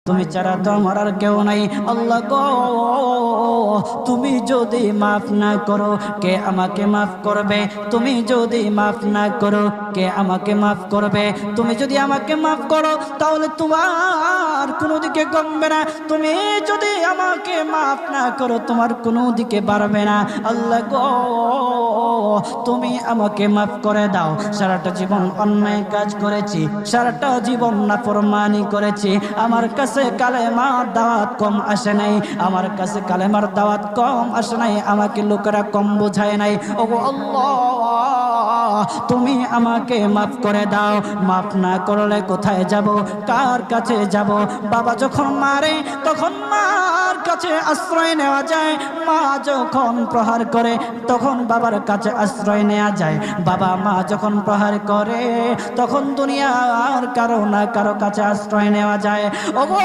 তুমি ছাড়া তো আমার আর কেউ নাই। আল্লাহ গো, তুমি যদি মাফ না করো কে আমাকে মাফ করবে? তুমি যদি মাফ না করো কে আমাকে মাফ করবে? তুমি যদি আমাকে মাফ করো তাহলে তোমার কোনো দিকে কমবে না, তুমি যদি আমাকে মাফ না করো তোমার কোনো দিকে বাড়বে না। আল্লাহ গো, তুমি আমাকে মাফ করে দাও। সারাটা জীবন অন্যায় কাজ করেছি, সারাটা জীবন নাফরমানি করেছি, আমার কাছে কালেমার দাওয়াত কম আসে নাই, আমার কাছে কালেমার দাওয়াত কম আসে নাই, আমাকে লোকেরা কম বোঝায় নাই। ওগো আল্লাহ, তুমি আমাকে মাফ করে দাও। মাফ না করলে কোথায় যাব, কার কাছে যাব? বাবা যখন মারে তখন মার কাছে আশ্রয় নেওয়া যায়, মা যখন প্রহার করে তখন বাবার কাছে আশ্রয় নেওয়া যায়, বাবা মা যখন প্রহার করে তখন দুনিয়ার কারো না কারো কাছে আশ্রয় নেওয়া যায়। ওগো